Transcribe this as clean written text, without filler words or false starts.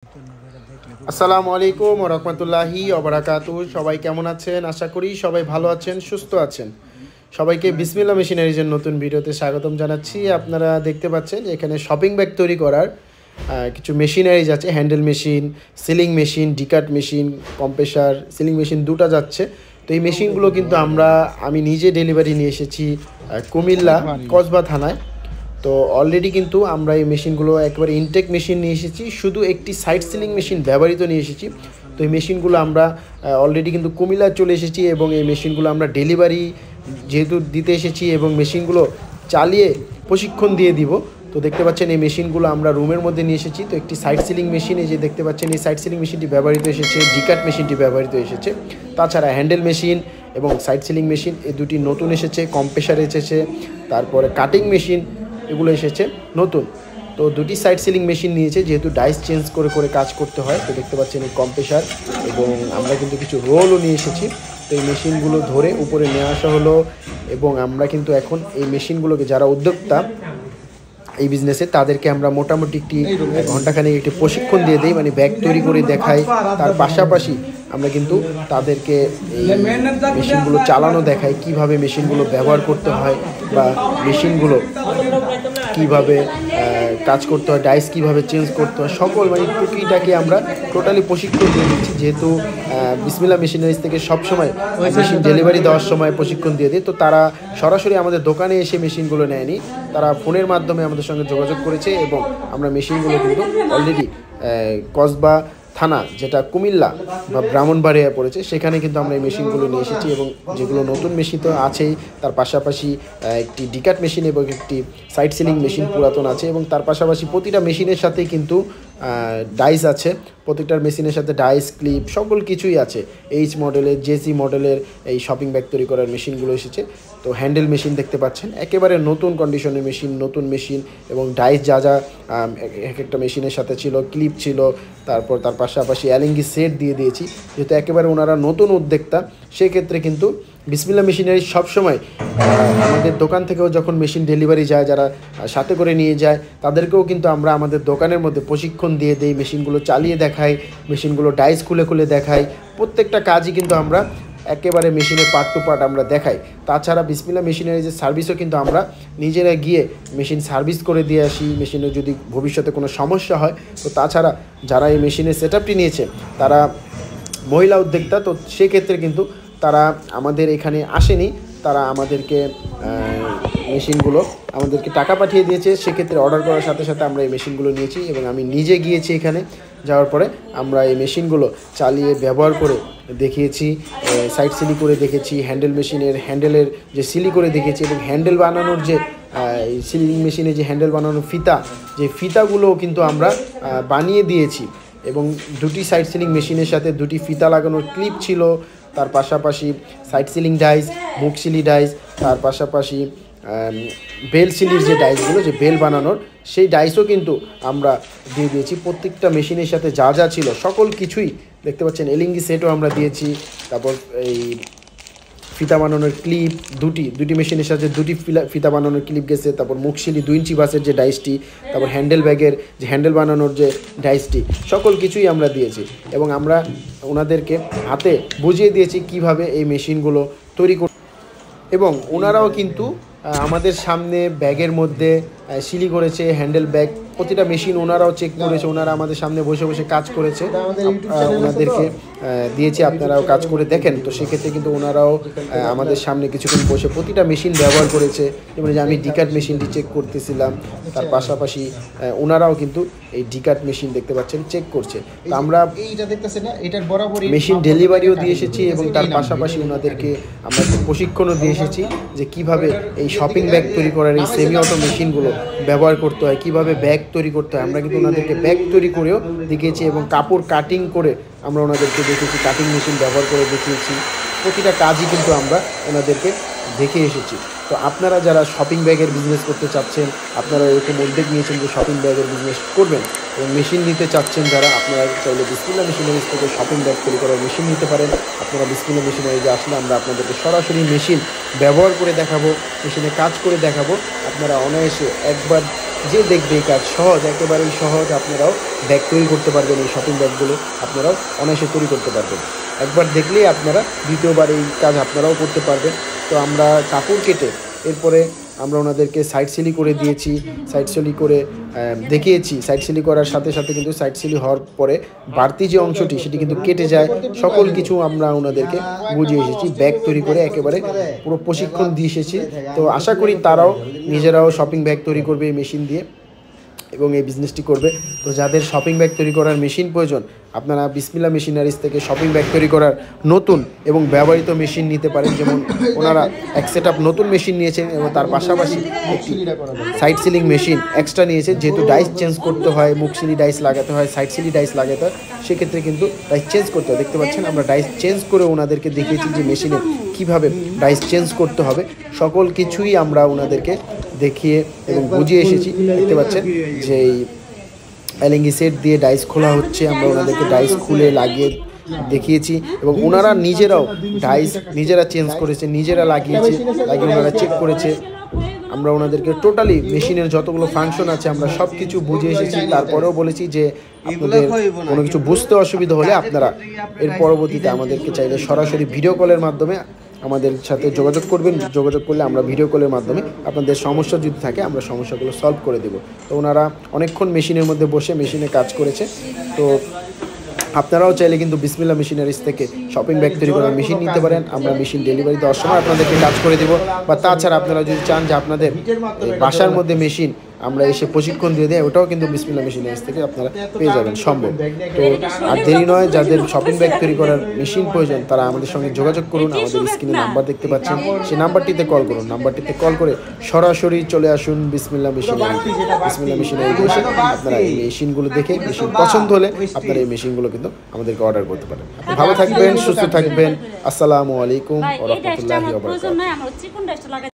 আসসালামু আলাইকুম ওয়া রাহমাতুল্লাহি ওয়া বারাকাতুহু। সবাই কেমন আছেন? আশা করি সবাই ভালো আছেন, সুস্থ আছেন। সবাইকে বিসমিল্লাহ মেশিনারিজের নতুন ভিডিওতে স্বাগতম জানাচ্ছি। আপনারা দেখতে পাচ্ছেন এখানে শপিং ব্যাগ তৈরি করার কিছু মেশিনারিজ আছে। Handle machine, sealing machine, D-cut machine, compressor, sealing machine দুটো যাচ্ছে। তো এই মেশিনগুলো কিন্তু আমি নিজে ডেলিভারি নিয়ে এসেছি কুমিল্লা কসবা থানায়। তো অলরেডি কিন্তু আমরা এই মেশিনগুলো একেবারে ইনটেক মেশিন নিয়ে এসেছি, শুধু একটি সাইড সিলিং মেশিন ব্যবহৃত নিয়ে এসেছি। তো এই মেশিনগুলো আমরা অলরেডি কিন্তু কুমিল্লায় চলে এসেছি এবং এই মেশিনগুলো আমরা ডেলিভারি যেহেতু দিতে এসেছি এবং মেশিনগুলো চালিয়ে প্রশিক্ষণ দিয়ে দিব। তো দেখতে পাচ্ছেন এই মেশিনগুলো আমরা রুমের মধ্যে নিয়ে এসেছি। তো একটি সাইড সিলিং মেশিন, এই যে দেখতে পাচ্ছেন এই সাইড সিলিং মেশিনটি ব্যবহৃত এসেছে, ডিকাট মেশিনটি ব্যবহৃত এসেছে। তাছাড়া হ্যান্ডেল মেশিন এবং সাইড সিলিং মেশিন এই দুটি নতুন এসেছে, কম্প্রেসার এসেছে, তারপরে কাটিং মেশিন এগুলো এসেছে নতুন। তো দুটি সাইড সিলিং মেশিন নিয়েছে, যেহেতু ডাইস চেঞ্জ করে করে কাজ করতে হয়। তো দেখতে পাচ্ছেন এই কম্প্রেসার এবং আমরা কিন্তু কিছু রোলও নিয়ে এসেছি। তো এই মেশিনগুলো ধরে উপরে নিয়ে আসা হলো এবং আমরা কিন্তু এখন এই মেশিনগুলোকে, যারা উদ্যোক্তা এই বিজনেসে, তাদেরকে আমরা মোটামুটি একটি ঘন্টাখানেক একটি প্রশিক্ষণ দিয়ে দিই, মানে ব্যাগ তৈরি করে দেখাই। তার পাশাপাশি আমরা কিন্তু তাদেরকে এই মেশিনগুলো চালানো দেখাই, কিভাবে মেশিনগুলো ব্যবহার করতে হয় বা মেশিনগুলো কিভাবে কাজ করতে হয়, ডাইস কিভাবে চেঞ্জ করতে হয়, সকল মানে টুকিটাকে আমরা টোটালি প্রশিক্ষণ দিয়ে দিচ্ছি। যেহেতু বিসমিল্লাহ মেশিনারিজ থেকে সবসময় মেশিন ডেলিভারি দেওয়ার সময় প্রশিক্ষণ দিয়ে দিই। তো তারা সরাসরি আমাদের দোকানে এসে মেশিনগুলো নেয়নি, তারা ফোনের মাধ্যমে আমাদের সঙ্গে যোগাযোগ করেছে এবং আমরা মেশিনগুলো কিন্তু অলরেডি কসবা থানা, যেটা কুমিল্লা বা ব্রাহ্মণবাড়িয়া পড়েছে, সেখানে কিন্তু আমরা এই মেশিনগুলো নিয়ে এসেছি। এবং যেগুলো নতুন মেশিন তো আছেই, তার পাশাপাশি একটি ডিকাট মেশিন এবং একটি সাইড সিলিং মেশিন পুরাতন আছে। এবং তার পাশাপাশি প্রতিটা মেশিনের সাথেই কিন্তু ডাইস আছে, প্রত্যেকটার মেশিনের সাথে ডাইস, ক্লিপ, সকল কিছুই আছে। এইচ মডেলের, জেসি মডেলের এই শপিং ব্যাগ তৈরি করার মেশিনগুলো এসেছে। তো হ্যান্ডেল মেশিন দেখতে পাচ্ছেন, একেবারে নতুন কন্ডিশনের মেশিন, নতুন মেশিন। এবং ডাইস যা যা এক একটা মেশিনের সাথে ছিল, ক্লিপ ছিল, তারপর তার পাশাপাশি অ্যালেঙ্গি সেট দিয়ে দিয়েছি। যেহেতু একেবারে ওনারা নতুন উদ্যোক্তা, সেক্ষেত্রে কিন্তু বিসমিল্লাহ মেশিনারি সবসময় আমাদের দোকান থেকেও যখন মেশিন ডেলিভারি যায়, যারা সাথে করে নিয়ে যায়, তাদেরকেও কিন্তু আমরা আমাদের দোকানের মধ্যে প্রশিক্ষণ দিয়ে দিই, মেশিনগুলো চালিয়ে দেখাই, মেশিনগুলো ডাইস খুলে খুলে দেখাই। প্রত্যেকটা কাজই কিন্তু আমরা একেবারে মেশিনের পার্ট টু পার্ট আমরা দেখাই। তাছাড়া বিসমিল্লাহ মেশিনারিজের সার্ভিসও কিন্তু আমরা নিজেরা গিয়ে মেশিন সার্ভিস করে দিয়ে আসি, মেশিনের যদি ভবিষ্যতে কোনো সমস্যা হয়। তো তাছাড়া যারা এই মেশিনের সেটআপটি নিয়েছে তারা মহিলা উদ্যোক্তা, তো সেক্ষেত্রে কিন্তু তারা আমাদের এখানে আসেনি, তারা আমাদেরকে মেশিনগুলো আমাদেরকে টাকা পাঠিয়ে দিয়েছে। সেক্ষেত্রে অর্ডার করার সাথে সাথে আমরা এই মেশিনগুলো নিয়েছি এবং আমি নিজে গিয়েছি এখানে। যাওয়ার পরে আমরা এই মেশিনগুলো চালিয়ে ব্যবহার করে দেখিয়েছি, সাইড সিলি করে দেখেছি, হ্যান্ডেল মেশিনের হ্যান্ডেলের যে সিলি করে দেখেছি এবং হ্যান্ডেল বানানোর যে সিলিং মেশিনে যে হ্যান্ডেল বানানোর ফিতা, যে ফিতাগুলোও কিন্তু আমরা বানিয়ে দিয়েছি। এবং দুটি সাইড সিলিং মেশিনের সাথে দুটি ফিতা লাগানোর ক্লিপ ছিল, তার পাশাপাশি সাইড সিলিং ডাইস, মুখ সিলি ডাইস, তার পাশাপাশি বেল সিলির যে ডাইসগুলো, যে বেল বানানোর সেই ডাইসও কিন্তু আমরা দিয়ে দিয়েছি। প্রত্যেকটা মেশিনের সাথে যা যা ছিল সকল কিছুই দেখতে পাচ্ছেন। এলিঙ্গি সেটও আমরা দিয়েছি। তারপর এই ফিতা বানানোর ক্লিপ, দুটি মেশিনের সাথে দুটি ফিতা বানানোর ক্লিপ গেছে। তারপর মুখশিলি 2 ইঞ্চি বাসের যে ডাইসটি, তারপর হ্যান্ডেল ব্যাগের যে হ্যান্ডেল বানানোর যে ডাইসটি, সকল কিছুই আমরা দিয়েছি। এবং আমরা ওনাদেরকে হাতে বুঝিয়ে দিয়েছি কিভাবে এই মেশিনগুলো তৈরি করতে। এবং ওনারাও কিন্তু আমাদের সামনে ব্যাগের মধ্যে সিলি করেছে, হ্যান্ডেল ব্যাগ প্রতিটা মেশিন ওনারাও চেক করেছে, ওনারা আমাদের সামনে বসে বসে কাজ করেছে। ওনাদেরকে দিয়েছি, আপনারাও কাজ করে দেখেন। তো সেক্ষেত্রে কিন্তু ওনারাও আমাদের সামনে কিছুক্ষণ বসে প্রতিটা মেশিন ব্যবহার করেছে। যেমন যে আমি ডিকাট মেশিনটি চেক করতেছিলাম, তার পাশাপাশি ওনারাও কিন্তু এই ডিকাট মেশিন দেখতে পাচ্ছেন চেক করছে। তো আমরা মেশিন ডেলিভারিও দিয়ে এসেছি এবং তার পাশাপাশি ওনাদেরকে আমরা প্রশিক্ষণও দিয়ে এসেছি যে কিভাবে এই শপিং ব্যাগ তৈরি করার এই সেমি অটো মেশিনগুলো ব্যবহার করতে হয়, কিভাবে ব্যাগ তৈরি করতে হয়। আমরা কিন্তু ওনাদেরকে ব্যাগ তৈরি করেও দেখিয়েছি এবং কাপড় কাটিং করে আমরা ওনাদেরকে দেখেছি, কাটিং মেশিন ব্যবহার করে দেখিয়েছি। প্রতিটা কাজই কিন্তু আমরা ওনাদেরকে দেখে এসেছি। তো আপনারা যারা শপিং ব্যাগের বিজনেস করতে চাচ্ছেন, আপনারা এরকম উদ্যোগ নিয়েছেন যে শপিং ব্যাগের বিজনেস করবেন এবং মেশিন নিতে চাচ্ছেন যারা, আপনারা চাইলে বিসমিল্লাহ মেশিনারিজ থেকে শপিং ব্যাগ তৈরি করার মেশিন নিতে পারেন। আপনারা বিসমিল্লাহ মেশিনারিজে আসলে আমরা আপনাদেরকে সরাসরি মেশিন ব্যবহার করে দেখাবো, মেশিনে কাজ করে দেখাবো। আপনারা অনায়াসে একবার যে দেখবে এই কাজ সহজ, একেবারেই সহজ। আপনারাও ব্যাগ তৈরি করতে পারবেন, এই শপিং ব্যাগগুলো আপনারাও অনায়াসে তৈরি করতে পারবেন। একবার দেখলেই আপনারা দ্বিতীয়বার এই কাজ আপনারাও করতে পারবেন। তো আমরা কাপড় কেটে এরপরে আমরা ওনাদেরকে সাইড সিলি করে দিয়েছি, সাইড সিলি করে দেখিয়েছি। সাইড সিলি করার সাথে সাথে কিন্তু সাইড সিলি হওয়ার পরে বাড়তি যে অংশটি সেটি কিন্তু কেটে যায়। সকল কিছু আমরা ওনাদেরকে বুঝিয়ে এসেছি, ব্যাগ তৈরি করে একেবারে পুরো প্রশিক্ষণ দিয়ে এসেছি। তো আশা করি তারাও নিজেরাও শপিং ব্যাগ তৈরি করবে এই মেশিন দিয়ে এবং এই বিজনেসটি করবে। তো যাদের শপিং ব্যাগ তৈরি করার মেশিন প্রয়োজন, আপনারা বিসমিল্লাহ মেশিনারিজ থেকে শপিং ব্যাগ তৈরি করার নতুন এবং ব্যবহৃত মেশিন নিতে পারেন। যেমন ওনারা এক সেট আপ নতুন মেশিন নিয়েছেন এবং তার পাশাপাশি একটি সাইড সিলিং মেশিন এক্সট্রা নিয়েছে। যেহেতু ডাইস চেঞ্জ করতে হয়, মুখ সিলি ডাইস লাগাতে হয়, সাইড সিলি ডাইস লাগাতে হয়, সেক্ষেত্রে কিন্তু ডাইস চেঞ্জ করতে হয়। দেখতে পাচ্ছেন আমরা ডাইস চেঞ্জ করে ওনাদেরকে দেখিয়েছি যে মেশিনে কীভাবে ডাইস চেঞ্জ করতে হবে। সকল কিছুই আমরা ওনাদেরকে দেখিয়ে এবং বুঝিয়ে এসেছি। দেখতে পাচ্ছেন যে এই এলএনজি সেট দিয়ে ডাইস খোলা হচ্ছে, আমরা ওনাদেরকে ডাইস খুলে লাগিয়ে দেখিয়েছি এবং ওনারা নিজেরাও ডাইস নিজেরা চেঞ্জ করেছে, নিজেরা লাগিয়ে ওনারা চেক করেছে। আমরা ওনাদেরকে টোটালি মেশিনের যতগুলো ফাংশন আছে আমরা সব কিছু বুঝে এসেছি। তারপরেও বলেছি যে আপনাদের কোনো কিছু বুঝতে অসুবিধা হলে আপনারা এর পরবর্তীতে আমাদেরকে চাইলে সরাসরি ভিডিও কলের মাধ্যমে আমাদের সাথে যোগাযোগ করবেন। যোগাযোগ করলে আমরা ভিডিও কলের মাধ্যমে আপনাদের সমস্যা যদি থাকে আমরা সমস্যাগুলো সলভ করে দেব। তো ওনারা অনেকক্ষণ মেশিনের মধ্যে বসে মেশিনে কাজ করেছে। তো আপনারাও চাইলে কিন্তু বিসমিল্লাহ মেশিনারিজ থেকে শপিং ব্যাগ তৈরি করার মেশিন নিতে পারেন। আমরা মেশিন ডেলিভারি দেওয়ার সময় আপনাদেরকে কাজ করে দেবো। বা তাছাড়া আপনারা যদি চান যে আপনাদের বাসার মধ্যে মেশিন আমরা এসে প্রশিক্ষণ দিয়ে দেয়, ওটাও কিন্তু বিসমিল্লাহ মেশিনারিজ থেকে আপনারা পেয়ে যাবেন সম্ভব। তো আর দেরি নয়, যাদের শপিং ব্যাগ তৈরি করার মেশিন প্রয়োজন তারা আমাদের সঙ্গে যোগাযোগ করুন। আমাদের স্ক্রিনে নাম্বার দেখতে পাচ্ছেন, সেই নাম্বারটিতে কল করুন। নাম্বারটিতে কল করে সরাসরি চলে আসুন বিসমিল্লাহ মেশিনারি। বিসমিল্লাহ মেশিনারি এসে আপনারা এই মেশিনগুলো দেখে মেশিন পছন্দ হলে আপনারা এই মেশিনগুলো কিন্তু আমাদেরকে অর্ডার করতে পারেন। ভালো থাকবেন, সুস্থ থাকবেন। আসসালামু আলাইকুম ওয়া রাহমাতুল্লাহি ওয়া বারাকাতুহু।